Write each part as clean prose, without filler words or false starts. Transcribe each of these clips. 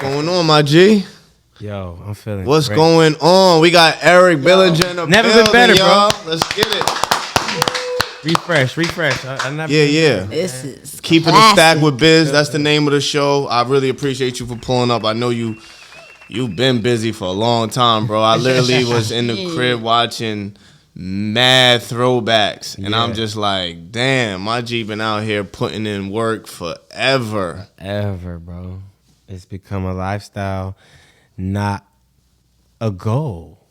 going on, my G? Yo, I'm feeling What's great. going on? We got Eric Bellinger in the Never building, been better, y'all. bro. Let's get it. Refresh. I never Yeah. This is Keeping the classic. stack with Biz. That's the name of the show. I really appreciate you for pulling up. I know you've been busy for a long time, bro. I literally was in the crib watching mad throwbacks, and I'm just like, damn, my G been out here putting in work forever. Ever, bro. It's become a lifestyle, not a goal.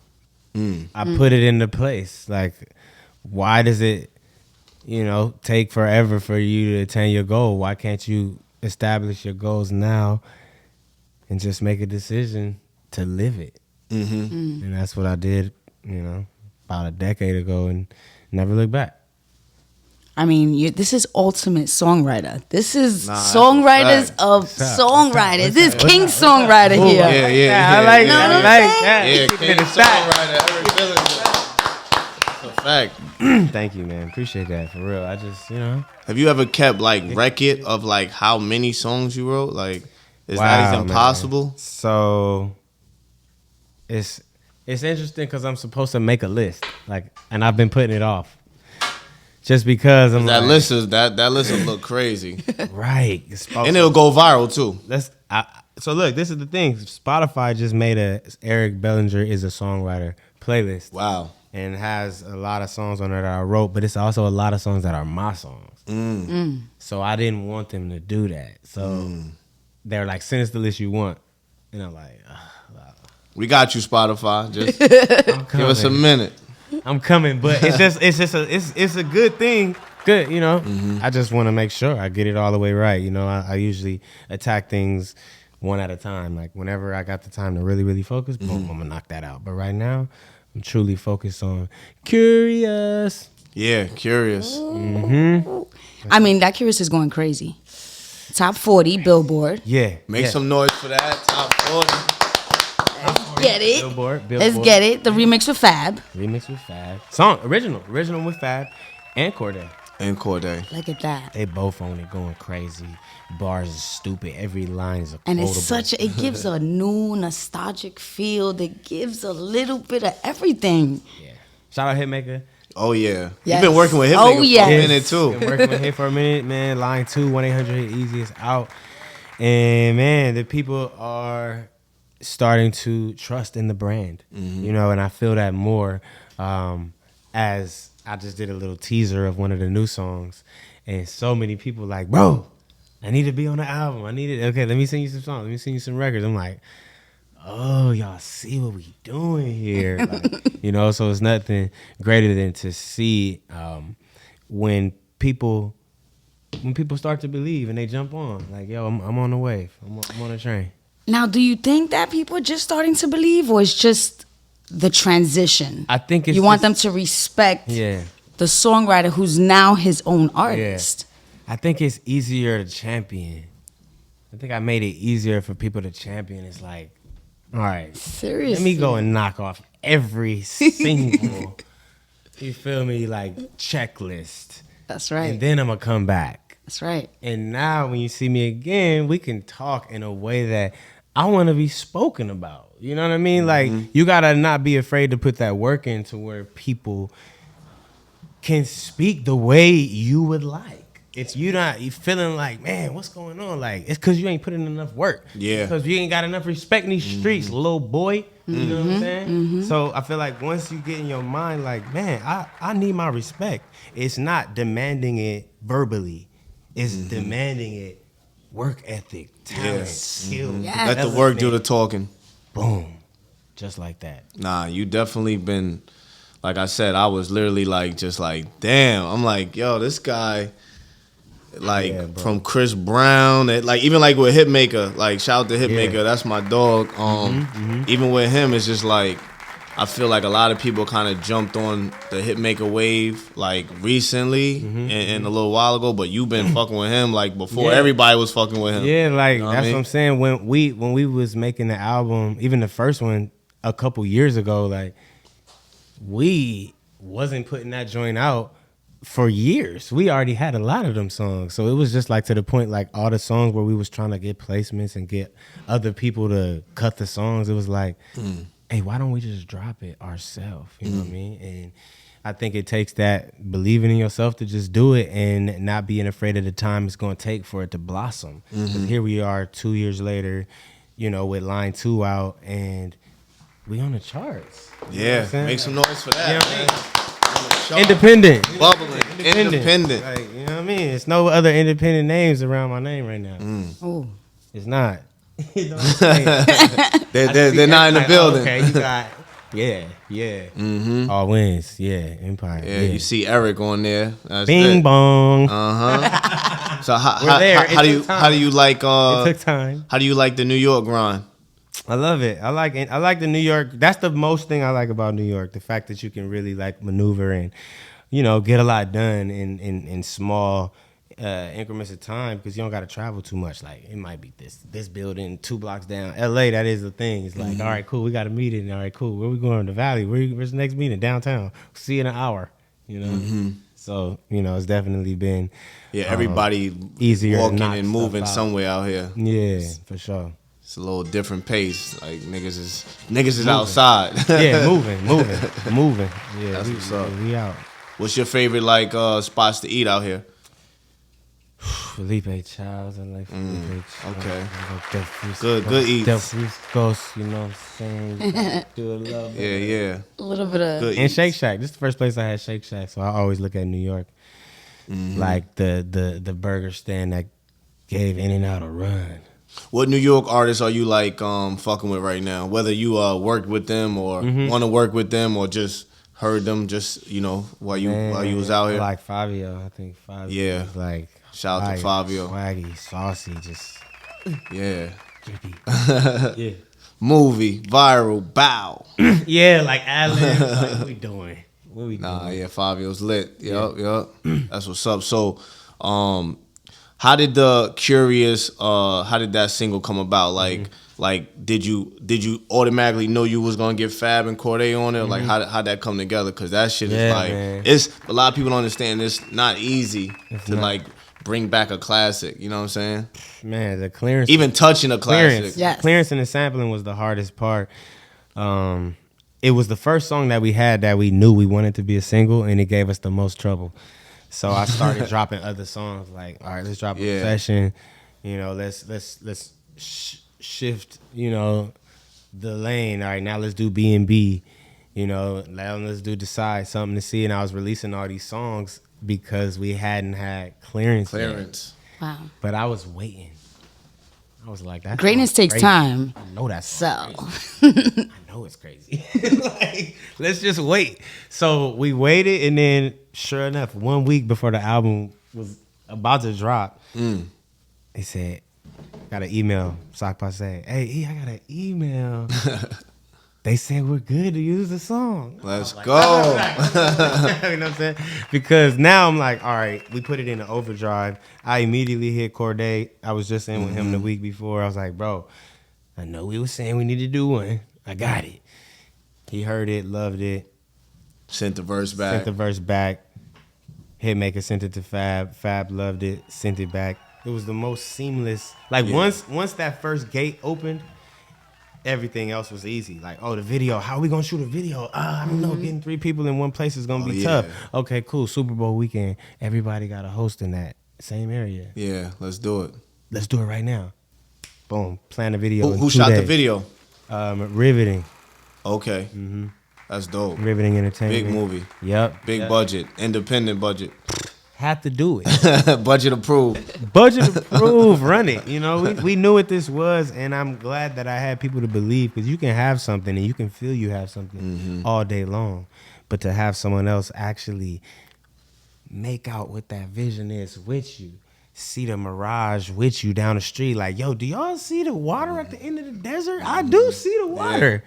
I put it into place. Like, why does it, take forever for you to attain your goal? Why can't you establish your goals now and just make a decision to live it? And that's what I did, about a decade ago, and never looked back. I mean, this is ultimate songwriter. This is that's songwriters a fact. of songwriters. This is King Songwriter here. Yeah. I like that. that. Yeah, King Songwriter, Eric Bellinger. That's a fact. Thank you, man. Appreciate that. For real. I just, Have you ever kept like record of like how many songs you wrote? Like, is that even man. possible? So it's interesting because I'm supposed to make a list, and I've been putting it off just because I'm That like, list will look crazy, right, and it'll go viral too. So look, this is the thing. Spotify just made a Eric Bellinger is a songwriter playlist. Wow. And has a lot of songs on there that I wrote, but it's also a lot of songs that are my songs. So I didn't want them to do that. So they're like, send us the list you want. And I'm like, We got you, Spotify. Just give us a minute. I'm coming, but it's a good thing. Good, I just want to make sure I get it all the way right. I usually attack things one at a time. Like whenever I got the time to really, really focus, boom, I'm gonna knock that out. But right now, I'm truly focused on Curious. Yeah, Curious. I mean, that Curious is going crazy. Top 40 Billboard. Yeah. Make some noise for that. Top 40. Get it. Billboard. Let's get it. The remix with Fab. Remix with Fab. Song original with Fab and Corday. And Corday. Look at that. They both on it, going crazy. Bars is stupid. Every line is a And quotable. it gives a new nostalgic feel. It gives a little bit of everything. Yeah. Shout out Hitmaker. Oh yeah. Yes. You've been working with him Oh, for a yes. minute too. Been working with him for a minute, man. Line 2, 1-800-HIT-EASY is out. And man, the people are starting to trust in the brand. And I feel that more as I just did a little teaser of one of the new songs. And so many people like, bro, I need to be on the album. I need it. Okay, let me sing you some songs. Let me sing you some records. I'm like, oh, y'all see what we doing here. Like, so it's nothing greater than to see when people start to believe and they jump on. Like, yo, I'm on the wave. I'm on the train. Now, do you think that people are just starting to believe, or it's just the transition? I think it's you want them to respect the songwriter who's now his own artist. I think it's easier to champion. I think I made it easier for people to champion. It's like, all right, Seriously. let me go and knock off every single, you feel me, like checklist. That's right. And then I'm going to come back. That's right. And now when you see me again, we can talk in a way that I want to be spoken about. You know what I mean? Like, you got to not be afraid to put that work in to where people can speak the way you would like. It's you feeling like, man, what's going on? Like, it's because you ain't putting enough work. Yeah. Because you ain't got enough respect in these streets, little boy. You know what I'm saying? So I feel like once you get in your mind, like, man, I need my respect. It's not demanding it verbally. It's demanding it work ethic, talent, skill. Yes. Let the work do the talking. Boom. Just like that. Nah, you definitely been, like I said, I was literally like, just like, damn. I'm like, yo, this guy, like, from Chris Brown, like, even like with Hitmaker, like, shout out to Hitmaker, that's my dog. Even with him, it's just like, I feel like a lot of people kind of jumped on the Hitmaker wave, like, recently and a little while ago, but you've been fucking with him, like, before everybody was fucking with him. Yeah, like, you know that's what what I'm saying. When we was making the album, even the first one a couple years ago, like, we wasn't putting that joint out for years. We already had a lot of them songs. So it was just like to the point, like all the songs where we was trying to get placements and get other people to cut the songs. It was like, hey, why don't we just drop it ourselves? You know what I mean? And I think it takes that believing in yourself to just do it and not being afraid of the time it's going to take for it to blossom. Because here we are 2 years later, you know, with Line 2 out and we on the charts. Yeah, make some noise for that. You know what I mean? Independent. Bubbling. Independent. Like, you know what I mean? It's no other independent names around my name right now. Oh, It's not. You know what I'm saying? They're not in the like, building. Okay, you got, yeah. All wins, yeah. Empire. Yeah, you see Eric on there. That's Bing it. bong. So We're there. how do you like It took time. how do you like the New York grind? I love it. I like the New York. That's the most thing I like about New York. The fact that you can really like maneuver and, you know, get a lot done in small increments of time because you don't got to travel too much. Like it might be this building 2 blocks down. LA, that is the thing. It's like, all right, cool, we got a meeting. All right, cool. Where we going? The Valley. Where's the next meeting? Downtown. See you in an hour. You know. So you know, it's definitely been everybody easier to walking knock and stuff moving out. somewhere out here. Yeah, for sure. It's a little different pace. Like niggas is outside. Yeah, moving. Yeah, That's what's up. We out. What's your favorite like spots to eat out here? Felipe Childs. I like Felipe Childs. okay. I like Del Frisco. Good eats. Del Frisco's, you know what I'm saying? Do a little bit. Yeah. a little bit of Good And eats. Shake Shack. This is the first place I had Shake Shack, so I always look at New York. Like the burger stand that gave In-N-Out a run. What New York artists are you like fucking with right now? Whether you worked with them or want to work with them or just heard them just, you know, while you was out I here? like Fabio. I think Fabio Yeah. is like Shout out to Fabio. Swaggy, saucy, just Yeah. drippy. Yeah. Movie, viral, bow. Yeah, like ad-libs. Like, what we doing? What we Nah, doing? yeah, Fabio's lit. Yup. That's what's up. So, how did the Curious? How did that single come about? Like, did you automatically know you was gonna get Fab and Cordae on it? Like, how'd that come together? Cause that shit is like, man. it's a lot of people don't understand. It's not easy to not. like bring back a classic. You know what I'm saying? Man, the clearance. Even touching a classic. clearance. Yes. Clearance and the sampling was the hardest part. It was the first song that we had that we knew we wanted to be a single, and it gave us the most trouble. So I started dropping other songs. Like, all right, let's drop a session. You know, let's shift. You know, the lane. All right, now let's do B&B. You know, now let's do Decide, Something to See. And I was releasing all these songs because we hadn't had clearance. Yet. wow. But I was waiting. I was like, that Greatness takes time. I know that's So I know it's crazy. Like, let's just wait. So we waited, and then sure enough, 1 week before the album was about to drop, they said, got an email, Sock Passe. Hey, E, I got an email. They said we're good to use the song. Let's go. You know what I'm saying? Because now I'm like, all right, we put it in the overdrive. I immediately hit Cordae. I was just in with him the week before. I was like, bro, I know we were saying we need to do one. I got it. He heard it, loved it. Sent the verse back. Sent the verse back. Hitmaker sent it to Fab. Fab loved it, sent it back. It was the most seamless. Like once that first gate opened, everything else was easy. Like, oh, the video. How are we gonna shoot a video? I don't know. Getting 3 people in one place is gonna be tough. Okay, cool. Super Bowl weekend. Everybody got a host in that same area. Yeah, let's do it. Let's do it right now. Boom. Plan the video. Who shot the video? Riveting. Okay. That's dope. Riveting Entertainment. Big movie. Yep. Big budget. Independent budget. Had to do it. Budget approved. Budget approved. Run it. You know, we knew what this was, and I'm glad that I had people to believe, because you can have something and you can feel you have something all day long, but to have someone else actually make out what that vision is with you, see the mirage with you down the street, like, yo, do y'all see the water at the end of the desert? I do see the water.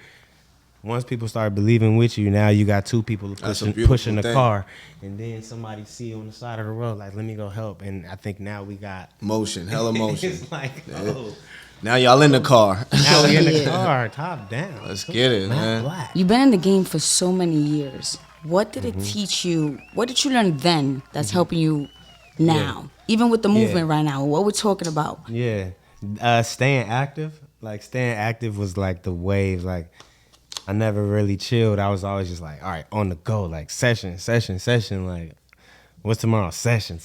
Once people start believing with you, now you got 2 people pushing the thing. car, and then somebody see you on the side of the road, like, let me go help. And I think now we got Motion. Hella motion. it's like, oh, Now y'all in the car. Now we in the Yeah. car, top down. Let's get it, Matt man. Black. You've been in the game for so many years. What did it teach you? What did you learn then that's helping you now? Even with the movement right now, what we're talking about. Yeah. Staying active. Like, staying active was like the wave. Like, I never really chilled. I was always just like, all right, on the go. Like, session. Like, what's tomorrow? Session.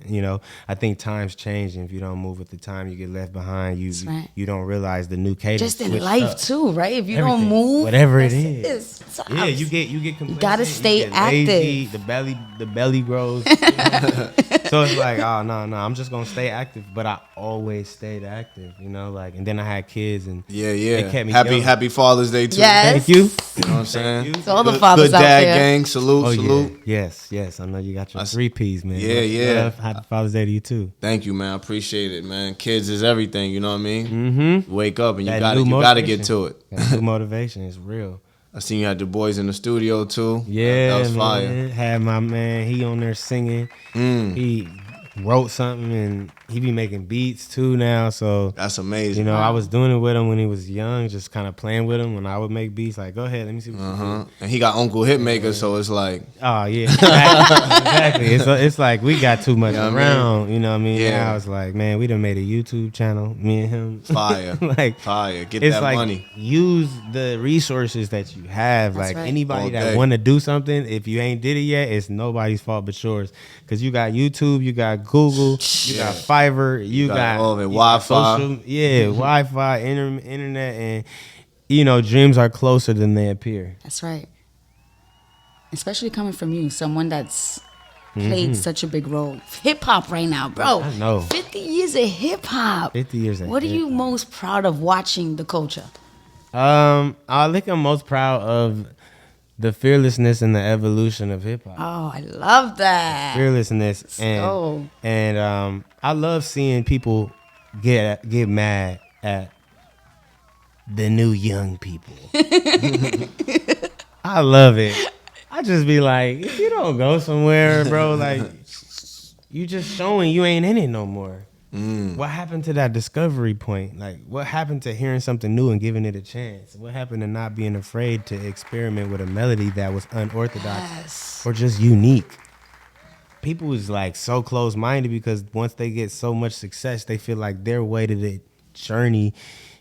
You know, I think times change, and if you don't move with the time, you get left behind. That's right. You don't realize the new cadence. Just in switched life up. too, right? If you Everything. don't move, Whatever it that's is. it's tough. Yeah, you get complacent. You gotta stay get lazy, active. the belly grows. You know? So it's like, oh no, I'm just gonna stay active. But I always stayed active, you know. Like, and then I had kids, and Yeah. they kept me young. Happy Father's Day too. Yes. Thank you. You know what I'm saying? you. To all the Good- fathers good out dad there. gang. Salute. Yeah. Yes. I know you got your That's- 3 Ps, man. Yeah, Much yeah. love. Happy Father's Day to you too. Thank you, man. I appreciate it, man. Kids is everything. You know what I mean? Mm-hmm. Wake up and you That got new you got to motivation. get to it. That new motivation is real. I seen you had the boys in the studio too. Yeah, that was man. fire. Had my man, he on there singing. He wrote something, and he be making beats too now. So That's amazing. you know, I was doing it with him when he was young, just kind of playing with him. When I would make beats, like, go ahead, let me see what you do. And he got Uncle Hitmaker, so it's like, Oh yeah, exactly. It's like we got too much You know what I around. You know what I mean? Yeah. Now it's like, man, we done made a YouTube channel, me and him. fire. Like, Fire. Get it's that like money. use the resources that you have. That's like right. anybody All that day. want to do something, if you ain't did it yet, it's nobody's fault but yours. Cause you got YouTube, you got Google, you got Fiverr, you got got all of it, you got Wi-Fi. Wi-Fi, internet, and you know, dreams are closer than they appear. That's right. Especially coming from you, someone that's played such a big role. Hip hop right now, bro. I know. 50 years of hip hop. 50 years of What are you hip-hop. most proud of watching the culture? I think I'm most proud of the fearlessness and the evolution of hip hop. Oh, I love that. Fearlessness go. and I love seeing people get mad at the new young people. I love it. I just be like, if you don't go somewhere, bro, like you just showing you ain't in it no more. What happened to that discovery point? Like, what happened to hearing something new and giving it a chance? What happened to not being afraid to experiment with a melody that was unorthodox Yes. or just unique? People is like so close-minded because once they get so much success, they feel like their way to the journey,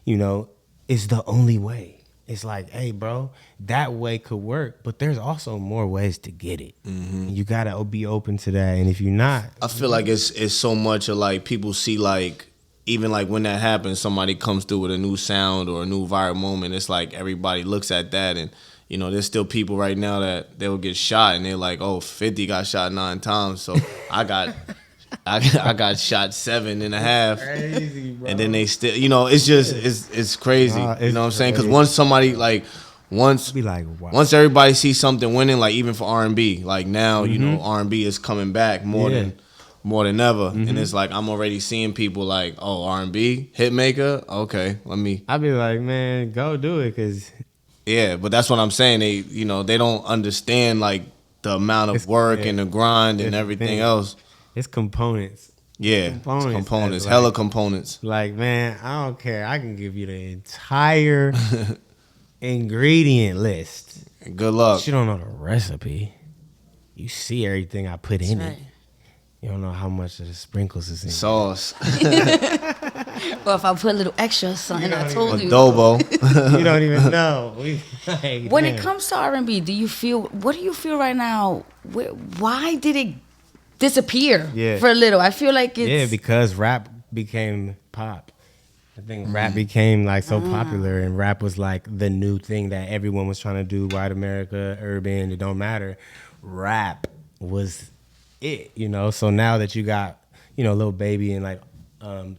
you know, is the only way. It's like, hey, bro, that way could work, but there's also more ways to get it. You gotta be open to that, and if you're not, I feel like it's so much of like people see like even like when that happens, somebody comes through with a new sound or a new viral moment. It's like everybody looks at that, and you know, there's still people right now that they will get shot, and they're like, oh, 50 got shot 9 times, so I got shot 7.5. crazy, bro. And then they still, you know, it's just it's crazy. Nah, you know what I'm it's saying? Because crazy. once somebody like once Be like, wow. once everybody sees something winning, like even for R&B, like now you know R&B is coming back more than ever, and it's like I'm already seeing people like, oh, R&B Hitmaker, okay, let me. I be like, man, go do it, cause Yeah, but that's what I'm saying. They they don't understand like the amount of It's- work yeah. and the grind and It's everything thing. else. it's components. Yeah, Components, components, that's hella like- components. Like, man, I don't care. I can give you the entire ingredient list. Good luck. But you don't know the recipe. You see everything I put in That's it. You don't know how much of the sprinkles is in it. Sauce, Or if I put a little extra or something, I told you. adobo. You don't even know. When it comes to R&B, what do you feel right now? Why did it disappear Yeah. for a little? I feel like it's... Yeah, because rap became pop. I think rap became like so popular, and rap was like the new thing that everyone was trying to do. White America, urban, it don't matter. Rap was it, you know. So now that you got, you know, Lil Baby and like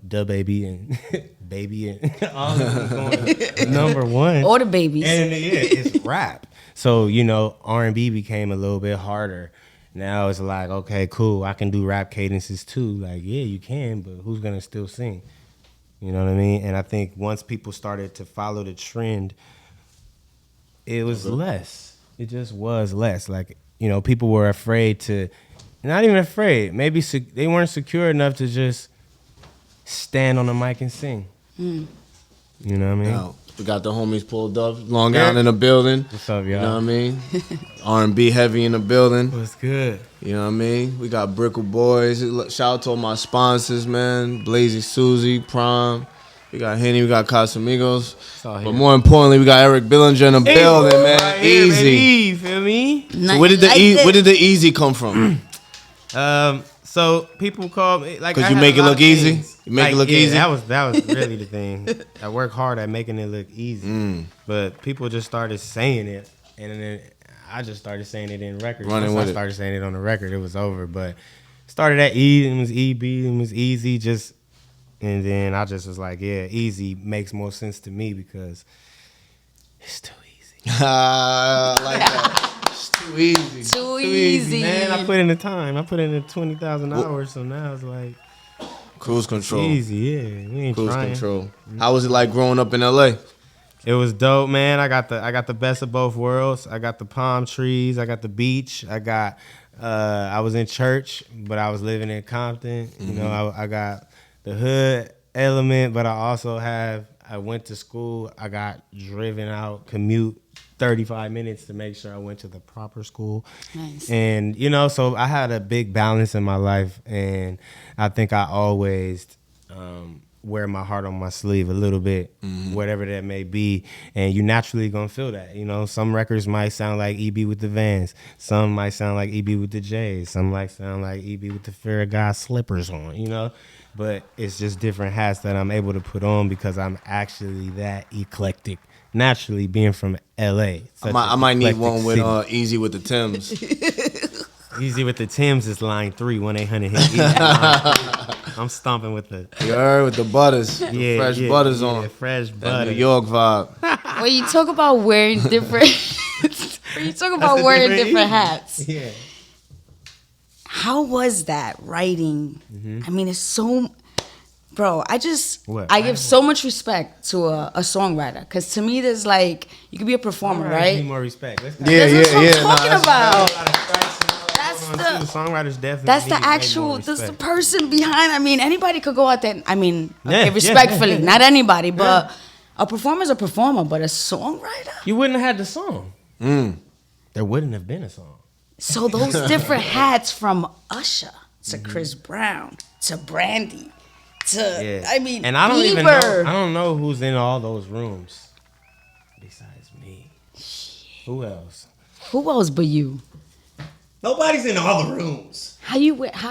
Da Baby and Baby and all of them going number one, Or the babies. and yeah, it's rap. So, you know, R&B became a little bit harder. Now it's like, okay, cool, I can do rap cadences too. Like, yeah, you can, but who's gonna still sing? You know what I mean? And I think once people started to follow the trend, it was less. It just was less. Like, you know, people were afraid to, not even afraid, maybe they weren't secure enough to just stand on the mic and sing. You know what I mean? Now, we got the homies pulled up, Long Island in the building. What's up, y'all? You know what I mean? R&B heavy in the building. What's good? You know what I mean? We got Brickle Boys. Shout out to all my sponsors, man. Blazy Susie, Prime. We got Henny, we got Casamigos. But more importantly, we got Eric Bellinger in the building, man. Right Easy. Here, feel me? So where did the easy come from? So people call me like, because you make it look easy. You make it look easy. That was really the thing. I work hard at making it look easy, but people just started saying it, and then I just started saying it in records. Once I started saying it on the record, it was over. But started at E, it was EB, it was easy, just. And then I just was like, yeah, easy makes more sense to me because it's too easy. I like that. It's too easy. Too easy. Man, I put in the time. I put in the 20,000 hours, so now it's like cruise control. Easy, yeah. We ain't cruise trying. Control. How was it like growing up in LA? It was dope, man. I got the best of both worlds. I got the palm trees. I got the beach. I was in church, but I was living in Compton. You know, I got the hood element, but I went to school. I got driven out, commute 35 minutes to make sure I went to the proper school. Nice. And, you know, so I had a big balance in my life, and I think I always wear my heart on my sleeve a little bit, whatever that may be, and you naturally gonna feel that. You know, some records might sound like EB with the Vans, some might sound like EB with the J's, some might sound like EB with the Fear of God slippers on, you know? But it's just different hats that I'm able to put on because I'm actually that eclectic. Naturally, being from LA. I might need one with Easy with the Timbs. Easy with the Timbs is line 3, 1-800-HIT. I'm stomping with the... You heard with the butters. The fresh butters on. Fresh butter. That New York vibe. When you talk about wearing different... different hats. Yeah. How was that writing? I mean, it's so... Bro, I give so much respect to a songwriter. Because to me, there's like... You could be a performer, right? Need more respect. That's what I'm talking about. Songwriters definitely. That's the actual. That's the person behind. I mean, anybody could go out there. I mean, respectfully, not anybody, but a performer's a performer. But a songwriter, you wouldn't have had the song. There wouldn't have been a song. So those different hats from Usher to Chris Brown to Brandy to I mean, and I don't Bieber. even know. I don't know who's in all those rooms besides me. Who else? Who else but you? Nobody's in all the rooms. How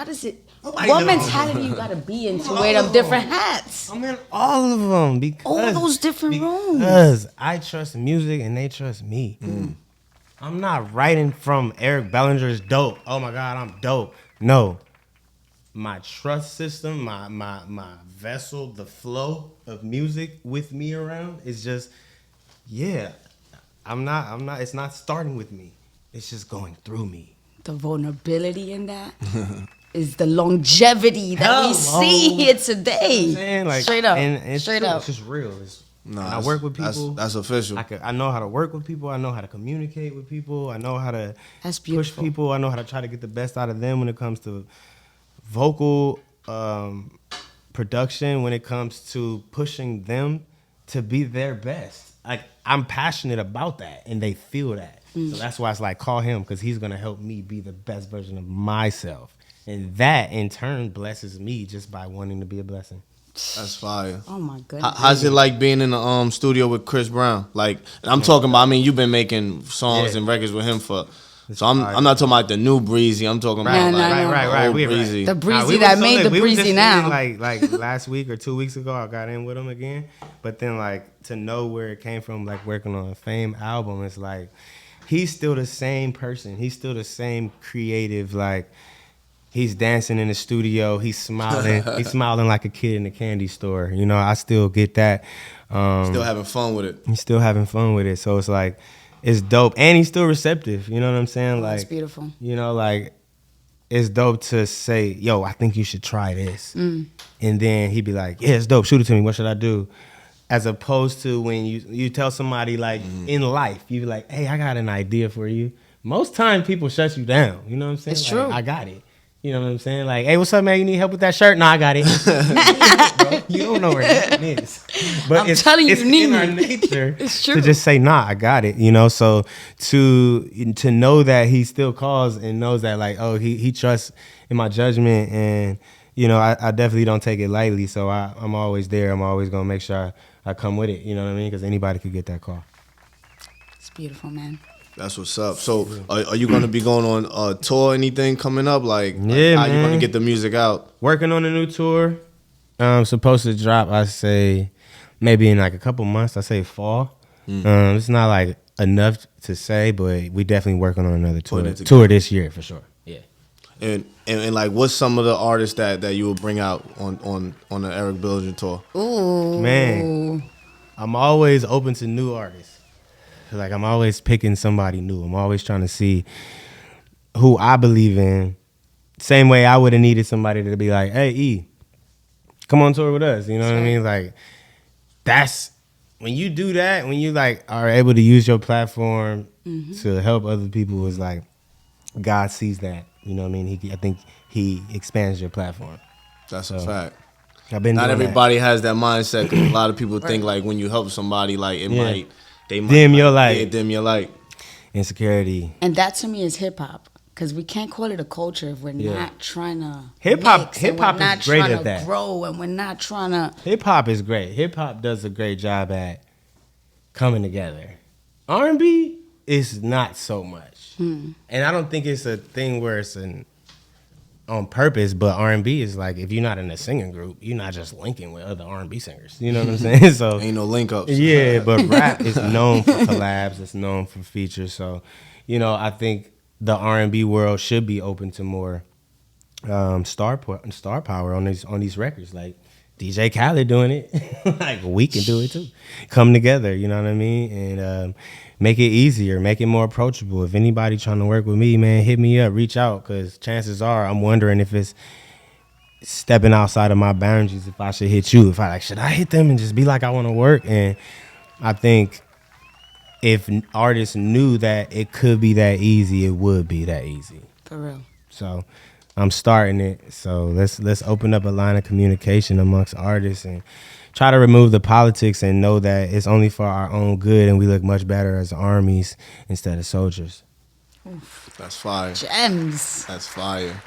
does it? What mentality you gotta be in to wear them different hats? I'm in all of them because all those different rooms. Because I trust music and they trust me. I'm not writing from Eric Bellinger's dope. Oh my God, I'm dope. No, my trust system, my vessel, the flow of music with me around is just I'm not. It's not starting with me. It's just going through me. The vulnerability in that is the longevity that we see here today. Like, straight up. And straight up. It's just real. I work with people. That's official. I know how to work with people. I know how to communicate with people. I know how to push people. I know how to try to get the best out of them when it comes to vocal production, when it comes to pushing them to be their best. Like, I'm passionate about that, and they feel that. So that's why it's like, call him, because he's going to help me be the best version of myself. And that, in turn, blesses me just by wanting to be a blessing. That's fire. Oh, my goodness. How's it like being in the studio with Chris Brown? Like, I'm talking about, I mean, you've been making songs and records with him for... So I'm not talking about the new Breezy. I'm talking about right. Breezy. The Breezy that made the Breezy now. Like last week or 2 weeks ago, I got in with him again. But then, like, to know where it came from, like working on a Fame album, it's like he's still the same person. He's still the same creative. Like, he's dancing in the studio. He's smiling. He's smiling like a kid in a candy store. You know, I still get that. Still having fun with it. He's still having fun with it. So it's like, it's dope. And he's still receptive. You know what I'm saying? Like, that's beautiful. You know, like, it's dope to say, yo, I think you should try this. And then he'd be like, yeah, it's dope. Shoot it to me. What should I do? As opposed to when you tell somebody, like, in life, you be like, hey, I got an idea for you. Most times people shut you down. You know what I'm saying? It's like, true. I got it. You know what I'm saying? Like, hey, what's up, man? You need help with that shirt? Nah, I got it. Bro, you don't know where it is. But I'm telling you, it's in our nature it's true. to just say, nah, I got it. You know, so to know that he still calls and knows that, like, oh, he trusts in my judgment, and you know, I definitely don't take it lightly. So I'm always there. I'm always gonna make sure I come with it. You know what I mean? Because anybody could get that call. It's beautiful, man. That's what's up. So, are you going to be going on a tour, anything coming up? Like, Yeah, how man. you going to get the music out? Working on a new tour. Supposed to drop, I say, maybe in like a couple months. I say fall. It's not like enough to say, but we definitely working on another tour this year for sure. Yeah. And like, what's some of the artists that you will bring out on the Eric Bellinger tour? Ooh, Man, I'm always open to new artists. Like, I'm always picking somebody new. I'm always trying to see who I believe in. Same way I would have needed somebody to be like, hey, E, come on tour with us. You know what I mean? Like, that's when you do that, when you like are able to use your platform to help other people, is like God sees that. You know what I mean? I think he expands your platform. That's a fact. I've been Not doing everybody has that mindset, 'cause a lot of people think like when you help somebody, like they might dim your light. Yeah, dim your light. Insecurity. and that to me is hip hop, because we can't call it a culture if we're not trying to Hip hop is great at that. grow, and we're not trying to. Hip hop is great. Hip hop does a great job at coming together. R&B is not so much, and I don't think it's a thing where it's on purpose. But R&B is like, if you're not in a singing group, you're not just linking with other R&B singers. You know what I'm saying? So Ain't no link ups. yeah, but rap is known for collabs. It's known for features. So, you know, I think the R&B world should be open to more star power on these records. Like DJ Khaled doing it, like we can do it too. Come together, you know what I mean, and make it easier, make it more approachable. If anybody trying to work with me, man, hit me up, reach out, because chances are I'm wondering if it's stepping outside of my boundaries. If I should hit you, if I like, should I hit them and just be like I want to work? And I think if artists knew that it could be that easy, it would be that easy. For real. So I'm starting it. So let's open up a line of communication amongst artists and try to remove the politics and know that it's only for our own good, and we look much better as armies instead of soldiers. Oof. That's fire. Gems. That's fire.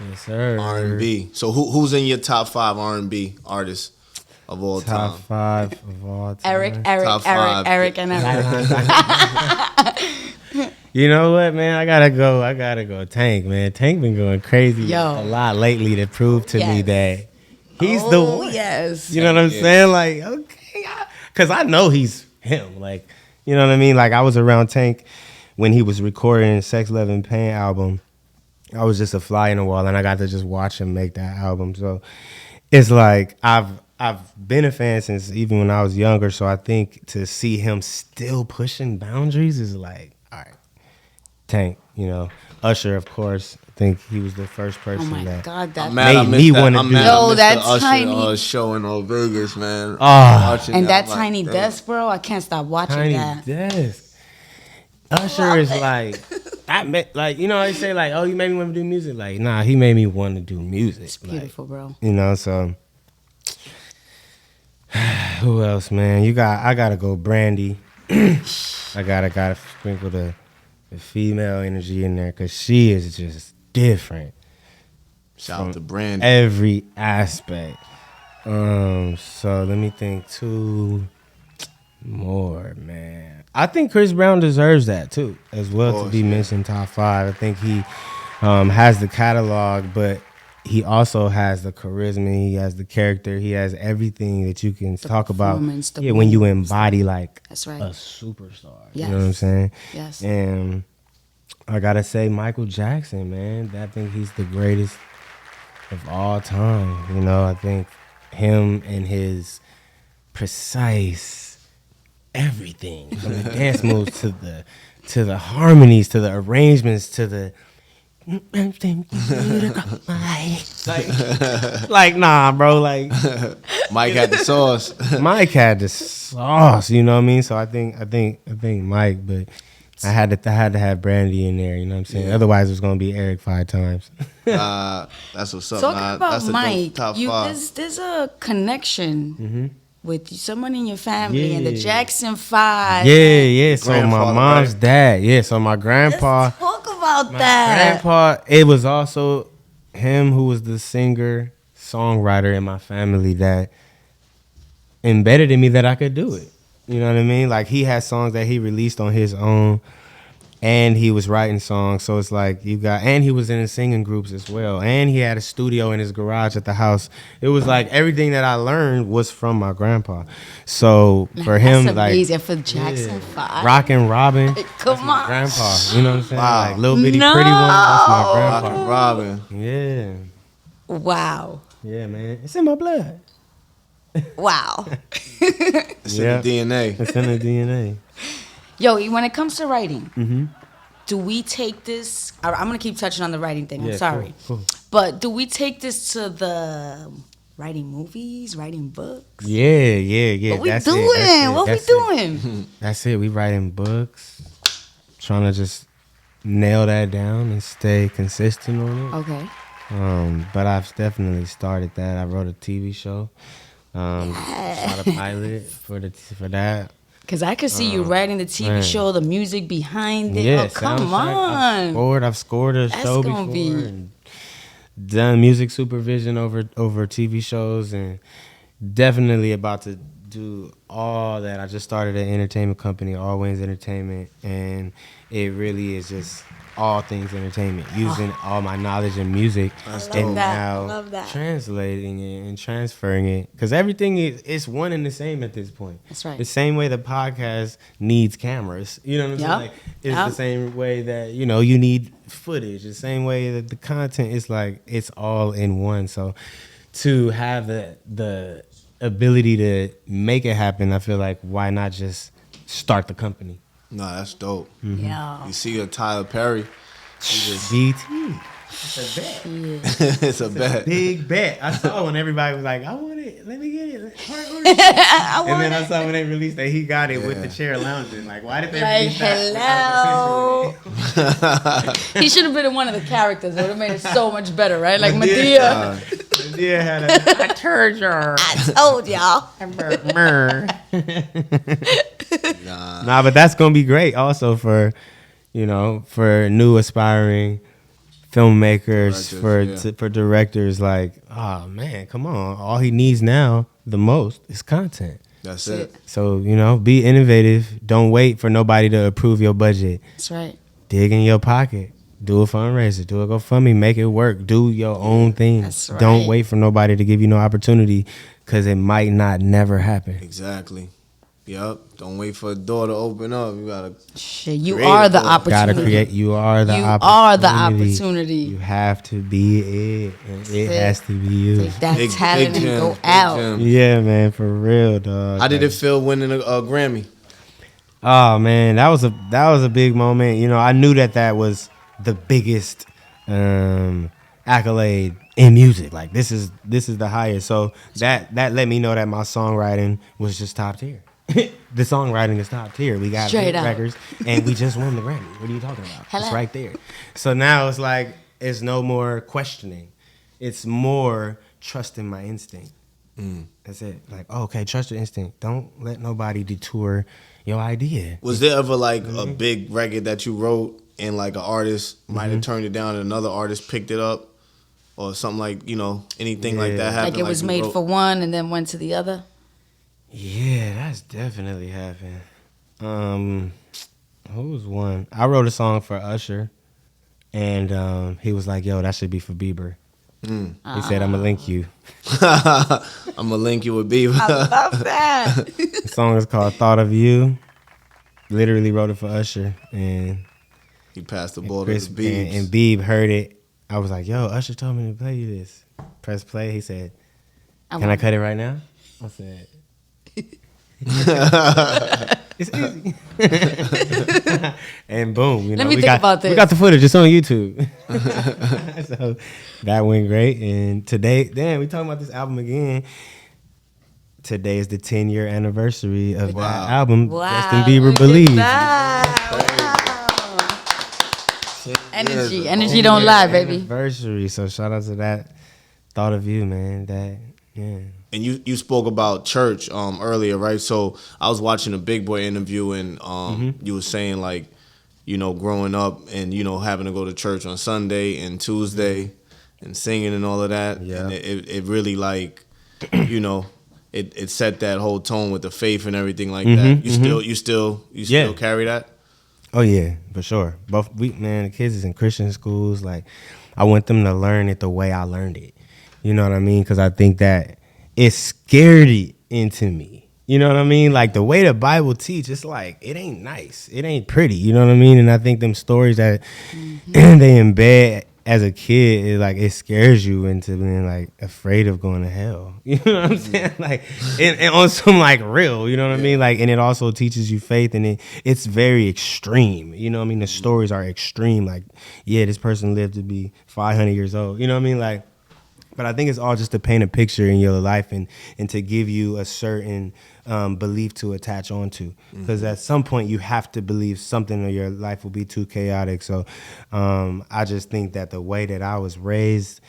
Yes, sir. R&B. So who's in your top 5 R&B artists of all time? Top 5 of all time. Eric, Top 5. and Eric. You know what, man? I gotta go. Tank, man. Tank been going crazy a lot lately to prove to me that he's the one. Yes. You know what I'm saying? Like, okay, because I know he's him. Like, you know what I mean? Like, I was around Tank when he was recording Sex, Love, and Pain album. I was just a fly in the wall, and I got to just watch him make that album. So it's like I've been a fan since even when I was younger. So I think to see him still pushing boundaries is like, all right, Tank. You know, Usher, of course. I think he was the first person that made me want to do it. Yo, that Usher, tiny show in Old Vegas, man. And that Tiny Desk, bro. I can't stop watching that. Tiny Desk. Usher is like, like, you know, they say like, oh, you made me want to do music. Like, nah, he made me want to do music. It's beautiful, like, bro. You know, so who else, man? I gotta go Brandy. I gotta sprinkle the female energy in there, because she is just different. Shout out to Brandy. Every aspect. So let me think 2 more, man. I think Chris Brown deserves that too, as well, to be mentioned top 5. I think he has the catalog, but he also has the charisma. He has the character. He has everything that you can talk about. Yeah, when you embody like that's right, a superstar. Yes. You know what I'm saying? Yes. And I gotta say Michael Jackson, man. I think he's the greatest of all time. You know, I think him and his precise everything, from the dance moves to the harmonies, to the arrangements, to the like nah, bro. Like Mike had the sauce. Mike had the sauce. You know what I mean? So I think Mike, but I had to have Brandy in there. You know what I'm saying? Yeah. Otherwise, it was gonna be Eric 5 times. That's what's up. Talking about that's Mike, top 5. there's a connection with someone in your family and the Yeah. Jackson 5. Yeah. So my Grandfather, mom's right? dad. Yeah. So my grandpa. Let's talk about My that. grandpa. It was also him who was the singer songwriter in my family that embedded in me that I could do it. You know what I mean? Like he had songs that he released on his own, and he was writing songs. So it's like and he was in the singing groups as well, and he had a studio in his garage at the house. It was like everything that I learned was from my grandpa. So for him, That's like amazing for Jackson 5. Rockin' Robin, Come on. grandpa. You know what I'm saying? Wow. Like little bitty No. pretty one. That's my grandpa. Rockin' Robin. Yeah, Wow. yeah, man. It's in my blood. Wow. It's in the DNA. It's in the DNA. Yo, when it comes to writing, do we take this? I'm gonna keep touching on the writing thing. I'm Yeah, sorry, cool. but do we take this to the writing movies, writing books? Yeah. What we That's doing? it. What we That's it. doing? That's it. We writing books, trying to just nail that down and stay consistent on it. Okay. But I've definitely started that. I wrote a TV show. Shot a pilot for that. Because I could see you writing the TV man. show, the music behind it. Yeah, Oh, come soundtrack. on. I've scored a That's show gonna before be- and done music supervision over TV shows, and definitely about to do all that. I just started an entertainment company, All Wings Entertainment, and it really is just all things entertainment, using all my knowledge in music and now Love that. translating it and transferring it, because everything is one and the same at this point. That's right. The same way the podcast needs cameras, you know what I'm saying? Yup. Like, it's Yup. the same way that you need footage. The same way that the content is like it's all in one. So to have the ability to make it happen, I feel like why not just start the company? Nah, that's dope. Yeah. You see a Tyler Perry. BT. It's a bet. Big bet. I saw when everybody was like, I want it. Let me get it. I And want then I it. saw when they released that he got it with Yeah. the chair lounging. Like, why did they Like, release that? hello. Officially? He should have been in one of the characters. It would have made it so much better, right? Like Medea. Medea. Medea had a I turned your I told y'all. Nah, but that's gonna be great also for new aspiring filmmakers, Directors, for directors. Like, oh man, come on. All he needs now the most is content. That's it. So, be innovative. Don't wait for nobody to approve your budget. That's right. Dig in your pocket. Do a fundraiser. Do a GoFundMe. Make it work. Do your own thing. That's right. Don't wait for nobody to give you no opportunity, because it might not never happen. Exactly. Yep. Don't wait for a door to open up. You gotta. Shit, you Create are it, the though. opportunity. Gotta create. You are the You opportunity. are the opportunity. You have to be it. And it it. has to be you. Take that Big- talent big and gem, go big out. gem. Yeah, man, for real, dog. How did it feel winning a Grammy? Oh man, that was a big moment. I knew that was the biggest accolade in music. Like this is the highest. So that let me know that my songwriting was just top tier. The songwriting is top tier. We got Straight hit up. records, and we just won the Grammy. What are you talking about? Hello. It's right there. So now it's like it's no more questioning. It's more trusting my instinct. That's it. Like, okay, trust your instinct. Don't let nobody detour your idea. Was there ever like a big record that you wrote and like an artist might have turned it down and another artist picked it up, or something like anything like that happened? Like it was you made wrote- for one and then went to the other. Yeah, that's definitely happened. Who was one? I wrote a song for Usher, and he was like, "Yo, that should be for Bieber." He said, "I'm gonna link you." I'm gonna link you with Bieber. I love that. The song is called "Thought of You." Literally wrote it for Usher, and He passed the ball Chris to the Biebs. and Bieb heard it. I was like, "Yo, Usher told me to play you this." Press play. He said, "Can I cut it right now?" I said, "It's easy." And boom, Let me we think got about this. we got the footage. It's on YouTube. So that went great. And today, damn, we talking about this album again. Today is the 10-year anniversary of that album. Wow. Justin Bieber look at Believes. that. Wow. Energy don't lie, baby. Anniversary. So shout out to that thought of you, man. And you spoke about church earlier, right? So I was watching a Big Boy interview, and you were saying like, growing up and having to go to church on Sunday and Tuesday and singing and all of that. Yeah. And it really like, it set that whole tone with the faith and everything like that. You still carry that? Oh yeah, for sure. The kids is in Christian schools. Like, I want them to learn it the way I learned it. You know what I mean? Because I think that it scared it into me. You know what I mean? Like, the way the Bible teach, it's like, it ain't nice. It ain't pretty. You know what I mean? And I think them stories that they embed as a kid, it scares you into being, like, afraid of going to hell. You know what I'm saying? Like, and on some, like, real, you know what I mean? Like, and it also teaches you faith, and it's very extreme. You know what I mean? The stories are extreme. Like, yeah, this person lived to be 500 years old. You know what I mean? Like, but I think it's all just to paint a picture in your life and to give you a certain belief to attach onto. Because at some point you have to believe something or your life will be too chaotic. So I just think that the way that I was raised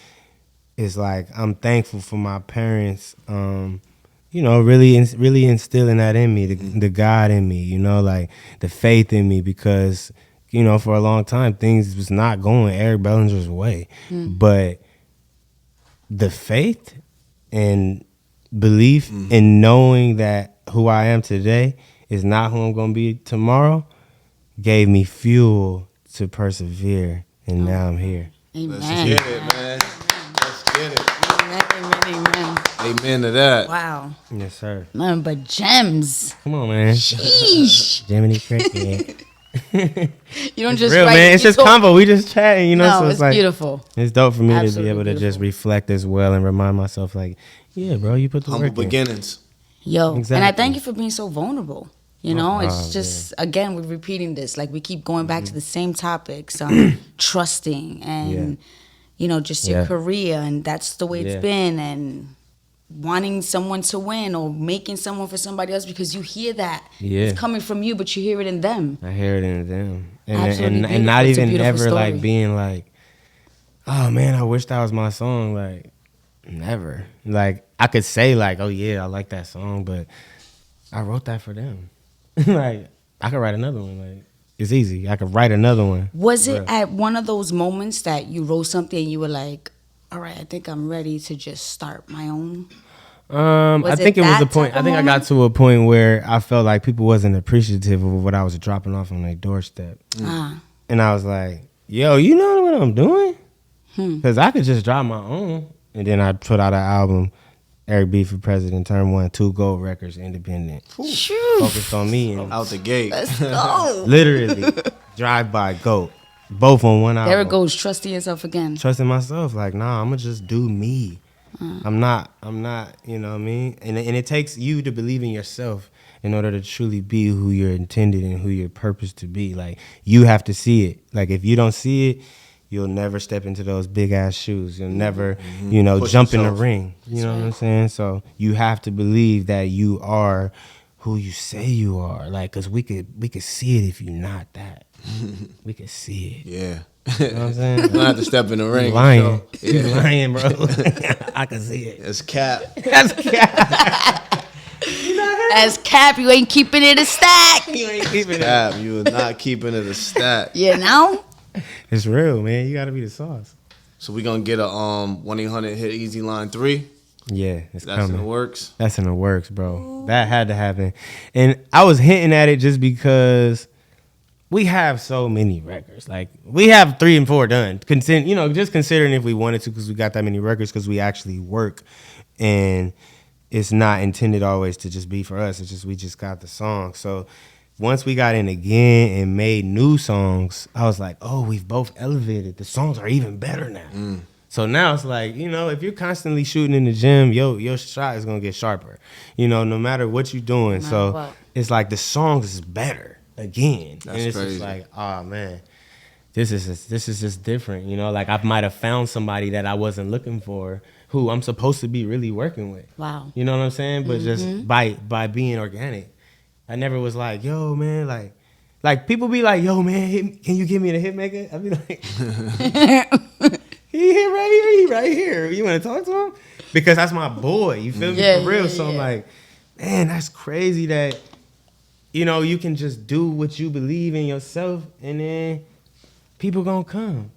is like, I'm thankful for my parents, really instilling that in me, the God in me, like the faith in me, because, for a long time things was not going Eric Bellinger's way. But the faith and belief in knowing that who I am today is not who I'm going to be tomorrow gave me fuel to persevere, and now I'm here. Amen. Let's get it, man. Let's get it. Amen. Amen to that. Wow. Yes, sir. Nothing but gems. Come on, man. Sheesh. Jiminy Cricket. You don't just real, write, man. It's just convo. We just chatting, No, so it's like, beautiful. It's dope for me to Absolutely be able to beautiful. just reflect as well and remind myself, like, yeah, bro, you put the Humble work in. beginnings. Yo, Exactly. and I thank you for being so vulnerable. It's just, yeah. again, we're repeating this. Like, we keep going back to the same topics, trusting and, just your career. And that's the way it's been. And wanting someone to win or making someone for somebody else, because you hear that. Yeah. It's coming from you, but you hear it in them. I hear it in them. Absolutely And not beautiful. It's a even beautiful ever story. like being like, oh man, I wish that was my song. Like, never. Like, I could say like, oh yeah, I like that song, but I wrote that for them. Like, I could write another one. Like, it's easy. I could write another one. Was it at one of those moments that you wrote something and you were like, all right, I think I'm ready to just start my own? I think it was a point. I think I got to a point where I felt like people wasn't appreciative of what I was dropping off on their doorstep. And I was like, yo, you know what I'm doing? Because I could just drop my own. And then I put out an album, Eric B for President, Term 1, 2 gold records, independent. Focused on me. And Out the gate. Let's go. literally, Drive By, GOAT. Both on one album. There it goes, trusting yourself again. Trusting myself. Like, nah, I'm going to just do me. I'm not, you know what I mean? And it takes you to believe in yourself in order to truly be who you're intended and who you're purposed to be. Like, you have to see it. Like, if you don't see it, you'll never step into those big ass shoes. You'll never, Push jump in the yourself. ring. You know what I'm saying? So you have to believe that you are who you say you are. Like, cause we could see it if you're not that. We could see it. Yeah. You know what I'm saying? You don't have to step in the ring. You lying. So, You lying, bro. I can see it. It's cap. That's cap. As Cap, you ain't keeping it a stack. You ain't keeping it. Cap. You are not keeping it a stat. You know? It's real, man. You gotta be the sauce. So we gonna get a 1-800 hit easy line 3. Yeah, it's That's coming. in the works. That's in the works, bro. That had to happen. And I was hinting at it just because we have so many records. Like, we have 3 and 4 done. Just considering if we wanted to, because we got that many records, because we actually work. And it's not intended always to just be for us. It's just, we just got the song. So once we got in again and made new songs, I was like, oh, we've both elevated. The songs are even better now. So now it's like, if you're constantly shooting in the gym, your shot is going to get sharper, no matter what you're doing. So what. It's like the songs is better again. That's and it's crazy. just like, oh, man, this is just different. Like, I might have found somebody that I wasn't looking for who I'm supposed to be really working with. Wow. You know what I'm saying? But just by being organic. I never was like, yo, man, like, Like people be like, yo man, can you give me the Hitmaker? I be like, he right here. You want to talk to him? Because that's my boy. You feel me? For real. So I'm like, man, that's crazy that, you know, you can just do what you believe in yourself and then people gonna come.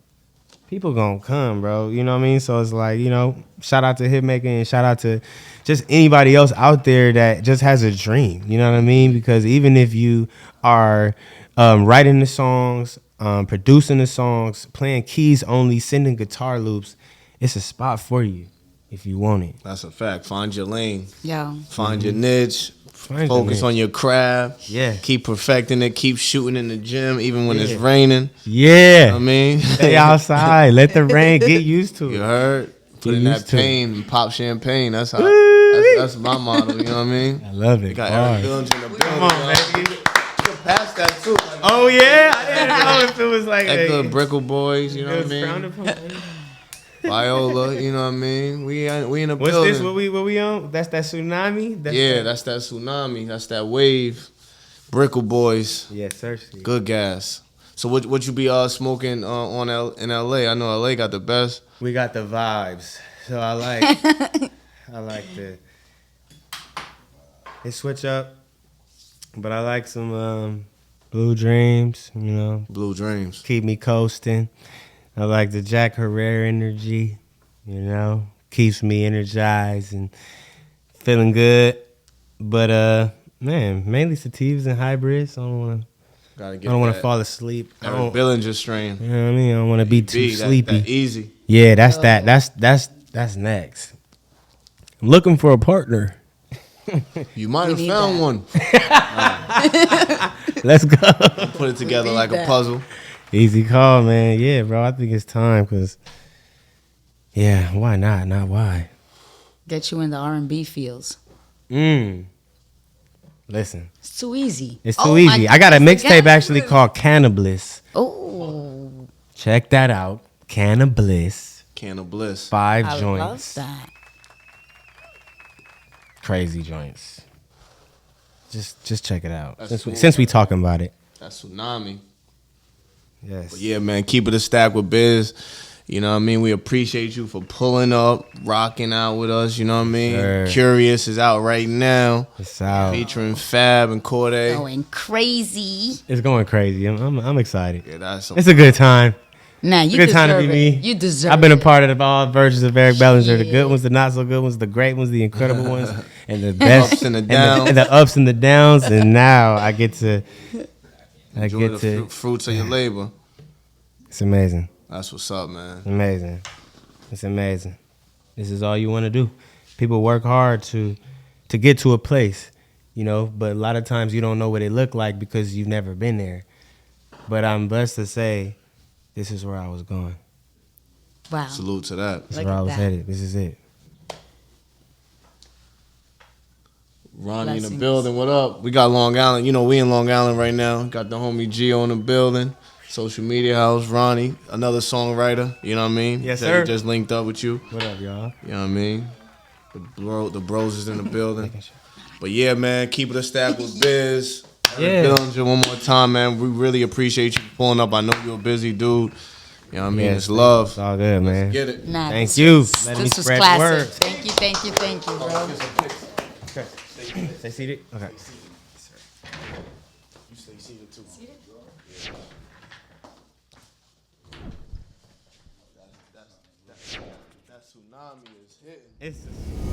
People gonna come, bro. You know what I mean? So it's like, you know, shout out to Hitmaker and shout out to just anybody else out there that just has a dream. You know what I mean? Because even if you are writing the songs, producing the songs, playing keys only, sending guitar loops, it's a spot for you if you want it. That's a fact. Find your lane. Yeah. Find your niche. Focus on your craft. Yeah. Keep perfecting it. Keep shooting in the gym, even when it's raining. Yeah. You know what I mean? Stay outside. Let the rain get used to it. You heard? Put in that pain and pop champagne. That's how. That's my motto. You know what I mean? I love it. You got Eric Bellinger in the building. Come on, baby. You can pass that too. Like, oh yeah, I didn't know if it was like that good Brickle Boys. You know what I mean? Viola, you know what I mean? We in a building. What's this? What we on? That's that tsunami? That's that tsunami. That's that wave. Brickle Boys. Yes, certainly. Good gas. So what you be smoking in LA? I know LA got the best. We got the vibes. So I like they switch up. But I like some Blue Dreams, you know. Blue Dreams. Keep me coasting. I like the Jack Herrera energy, you know. Keeps me energized and feeling good. But man, mainly sativas and hybrids. I don't want to fall asleep. Eric Bellinger strain. You know what I mean? I don't want to be too sleepy. That easy. Yeah, that's next. I'm looking for a partner. You might have found one. Let's go. Put it together like a puzzle. Easy call, man. Yeah, bro. I think it's time because, yeah, why not? Not why. Get you in the R&B fields. Listen. It's too easy. It's too easy. I got a mixtape actually called Cannabliss. Oh. Check that out. Cannabliss. 5 joints. I love that. Crazy joints. Just check it out. Since we talking about it. That's Tsunami. Yes. But yeah, man, keep it a stack with Biz. You know what I mean? We appreciate you for pulling up, rocking out with us. You know what I mean? Sure. Curious is out right now. It's out. Featuring Fab and Corday. Going crazy. It's going crazy. I'm excited. Yeah, it's a good time. Nah, you good deserve time to be it. me. You deserve I've been it. a part of all versions of Eric Bellinger. The good ones, the not so good ones, the great ones, the incredible ones, and the best. Ups and the downs. And the ups and the downs. And now I get to enjoy the fruits of your labor. It's amazing. That's what's up, man. Amazing. It's amazing. This is all you want to do. People work hard to get to a place, you know, but a lot of times you don't know what it looked like because you've never been there. But I'm blessed to say this is where I was going. Wow. Salute to that. This is where I was headed. This is it. Ronnie in the building. What up? We got Long Island. You know, we in Long Island right now. Got the homie Gio in the building. Social Media House, Ronnie, another songwriter. You know what I mean? Yes, sir. Just linked up with you. What up, y'all? You know what I mean? The bros is in the building. But yeah, man, keep it a stack with Biz. Yeah. Bellinger, one more time, man. We really appreciate you pulling up. I know you're a busy dude. You know what I mean? It's love. It's all good, man. Let's get it. Nah, thank you. This was classic. Thank you, bro. Okay. Stay seated? Okay. You stay seated too. Seated? That tsunami is hitting.